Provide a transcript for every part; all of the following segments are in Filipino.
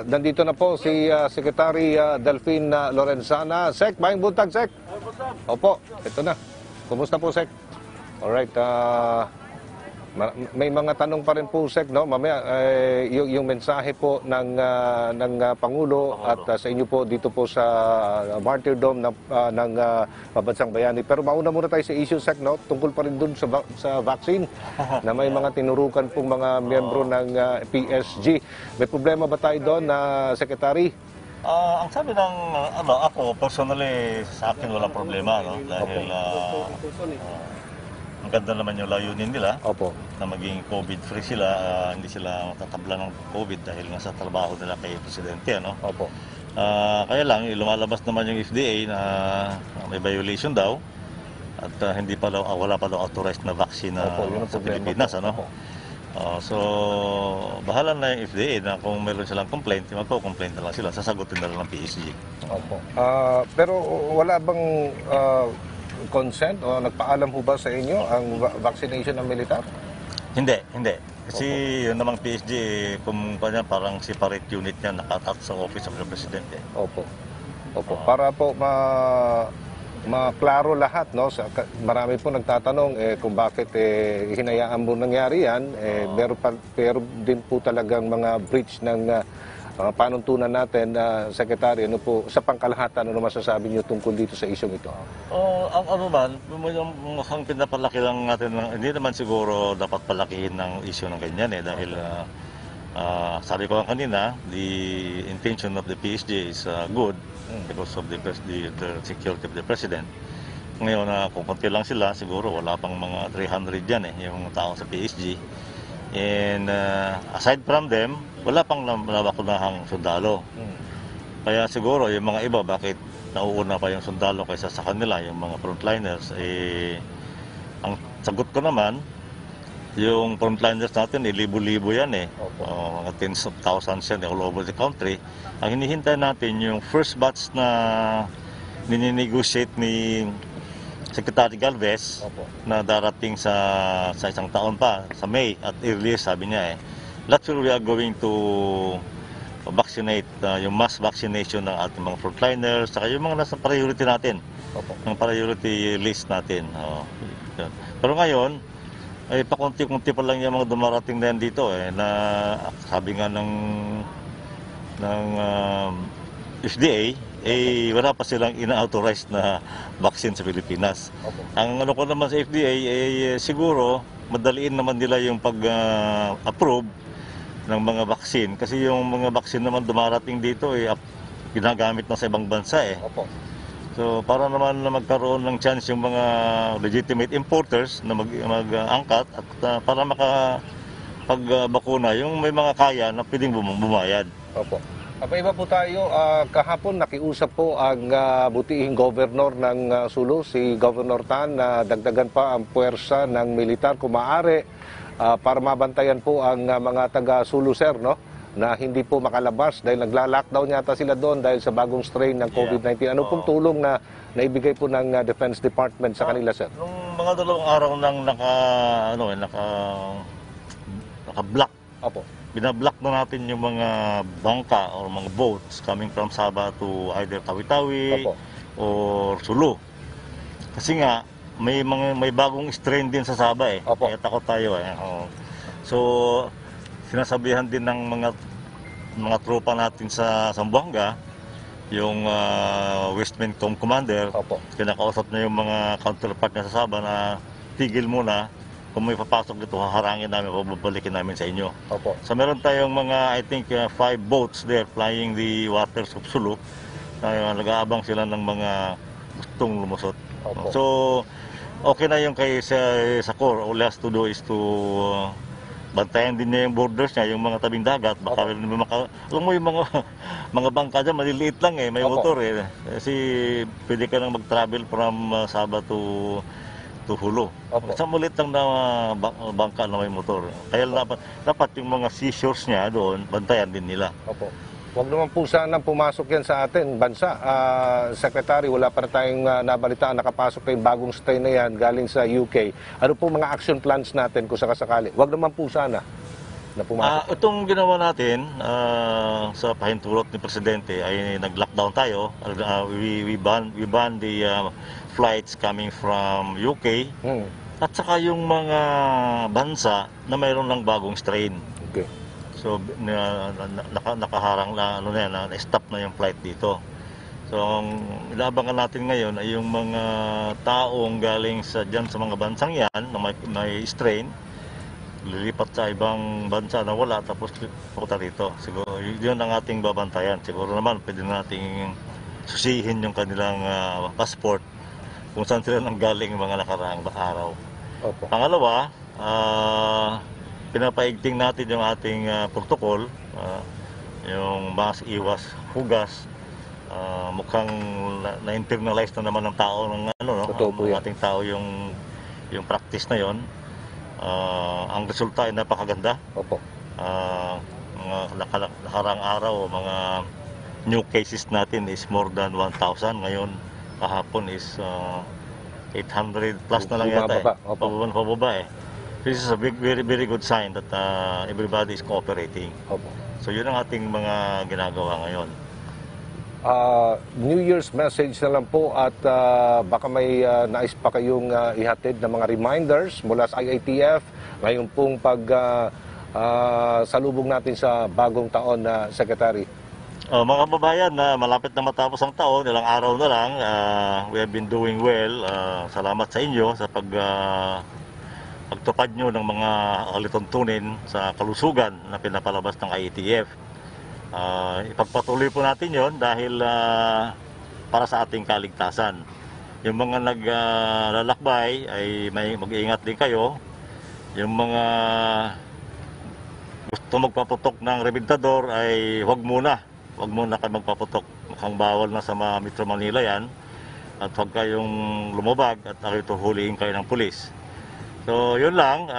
Nandito na po si Secretary Delphine Lorenzana. Sec, maayong buntag, Sec. Opo, ito na. Kumusta po, Sec? Alright, may mga tanong pa rin po, Sec, no? Mamaya, yung mensahe po ng Pangulo at sa inyo po dito po sa Martyrdom ng Pambansang Bayani. Pero mauna muna tayo sa issue, Sec, no? Tungkol pa rin dun sa vaccine na may mga tinurukan pong mga miyembro ng PSG. May problema ba tayo doon, Secretary? Ang sabi ng ako personally sa akin walang problema, no? Dahil ang ganda naman yung layunin nila. Opo. Na maging COVID-free sila, hindi sila matatabla ng COVID dahil nga sa trabaho nila kay Presidente, no? Opo. Kaya lang lumalabas naman yung FDA na may violation daw at hindi pa daw wala pa daw authorized na vaccine na sa Pilipinas, ano? So, bahala na yung FDA na kung meron silang complaint, magko-complaint na lang sila, sasagutin na lang ng PSG. Opo. Pero wala bang consent o nagpaalam ho ba sa inyo ang vaccination ng militar? Hindi. Kasi yun namang PSG, kung kanya parang separate unit niya nakatat sa Office of the President. Opo. Para po maklaro lahat, no? Marami po nagtatanong kung bakit hinayaan mo nangyari yan. Pero din po talagang mga breach ng panuntunan natin, Secretary, ano po, sa pangkalahatan, ano masasabi niyo tungkol dito sa isyong ito? Ang ano man, mukhang pinapalaki lang natin, hindi naman siguro dapat palakihin ng issue ng ganyan dahil sabi ko lang kanina, the intention of the PSG is good because of the security of the President. Ngayon, kung konti lang sila, siguro wala pang mga 300 yan yung tao sa PSG. And aside from them, wala pang nabakunahang sundalo. Kaya siguro yung mga iba, bakit nauuna pa yung sundalo kaysa sa kanila, yung mga frontliners, ang sagot ko naman, yung frontliners natin, libo-libo yan mga tens of thousands yan all over the country. Ang hinihintay natin yung first batch na nininegotiate ni Secretary Galvez na darating sa isang taon pa, sa May at earlier sabi niya that's where we are going to vaccinate, yung mass vaccination ng ating mga frontliners, saka yung mga nasa priority natin, ng priority list natin. Pero ngayon, pakunti-kunti pa lang yung mga dumarating na yan dito na sabi nga ng FDA, wala pa silang ina-authorized na vaccine sa Pilipinas. Ang ano ko naman sa FDA, siguro madaliin naman nila yung pag-approve ng mga vaccine kasi yung mga vaccine naman dumarating dito ginagamit na sa ibang bansa So para naman na magkaroon ng chance yung mga legitimate importers na mag-angkat at para makapag-bakuna yung may mga kaya na pwedeng bumayad. Iba po tayo, kahapon nakiusap po ang butihing governor ng Sulu, si Governor Tan, na dagdagan pa ang puwersa ng militar kung maaari para mabantayan po ang mga taga-Sulu, sir, no? Na hindi po makalabas dahil nagla-lockdown yata sila doon dahil sa bagong strain ng COVID-19. Ano pong tulong na naibigay po ng Defense Department sa kanila, sir? Nung mga 2 araw nang naka-block. Binablock na natin yung mga bangka o mga boats coming from Sabah to either Tawi-Tawi or Sulu. Kasi nga may bagong strain din sa Sabah kaya takot tayo So sinasabihan din ng mga tropa natin sa Zamboanga, yung West Mentcom Commander, kinakausap na yung mga counterpart niya sa Sabah na tigil muna. Kung may papasok dito, haharangin namin, babalikin namin sa inyo. So meron tayong mga, I think, 5 boats there flying the waters of Sulu. Nag-aabang sila ng mga gustong lumusot. So, okay na yung kay sa core. All he has to do is to bantayan din niya yung borders niya, yung mga tabing dagat. Baka alam mo yung mga bangka dyan, maliliit lang may motor Kasi pwede ka nang mag-travel from Sabah to Hulu. Sa mulit lang na bangka na may motor. Kaya dapat yung mga seashores niya doon, bantayan din nila. Huwag naman po sanang pumasok yan sa atin, bansa. Secretary, wala pa na tayong nabalitaan, nakapasok na yung bagong strain na yan galing sa UK. Ano po mga action plans natin kung sakasakali? Huwag naman po sana. na pumasok? Itong ginawa natin sa pahintulot ni Presidente ay nag-lockdown tayo. We ban the flights coming from UK at saka yung mga bansa na mayroon ng bagong strain. Okay. So nakaharang na na-stop na yung flight dito. So ang inaabangan natin ngayon ay yung mga taong galing sa mga bansang yan na may strain, lilipat sa ibang bansa na wala, tapos pupunta rito. Siguro yun ang ating babantayan. Siguro naman pwede nating susihin yung kanilang passport kung saan sila nanggaling mga nakaraang araw. Opo. Pangalawa, pinapaigting natin yung ating protocol, yung mask, iwas, hugas. Mukhang na-internalize na naman ng tao ng ating tao yung practice na yon. Ang resulta ay napakaganda. Opo. Mga nakarang araw, mga new cases natin is more than 1,000. Ngayon, kahapon is 800 plus na lang yata. Pababa eh. This is a very, very good sign that everybody is cooperating. Opo. So yun ang ating mga ginagawa ngayon. New Year's message na lang po at baka may nais pa kayong ihatid na mga reminders mula sa IATF ngayon pong salubong natin sa bagong taon na Secretary. Mga kababayan, malapit na matapos ang taon, ilang araw na lang, we have been doing well. Salamat sa inyo sa pagtupad nyo ng mga alituntunin sa kalusugan na pinapalabas ng IATF. Ipagpatuloy po natin yon dahil para sa ating kaligtasan. Yung mga naglalakbay ay mag-iingat din kayo. Yung mga gusto magpaputok ng rebintador ay huwag muna kayo magpaputok. Mukhang bawal na sa Metro Manila yan. At huwag kayong lumabag at huliin kayo ng pulis. So yun lang,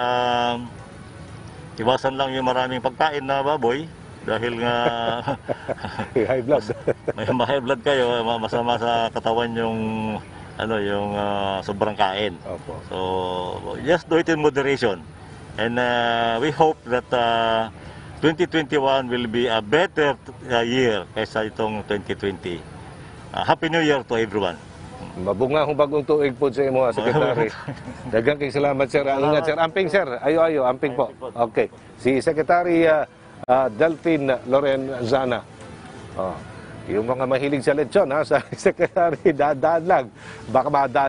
iwasan lang yung maraming pagkain na baboy. Dahil nga high blood. may high blood kayo, masama sa katawan yung sobrang kain. Opo. So just do it in moderation. And we hope that 2021 will be a better year kaysa itong 2020. Happy New Year to everyone. Mabunga hong bagong tuig po sa imo, Secretary. Daghang kay salamat, sir. Ingat, sir. Amping, sir. Ayo, amping po. Okay. Si Secretary Delphine Lorenzana. Yung mga mahilig sa lechon, sa Secretary, dadaan lang. Baka madaan.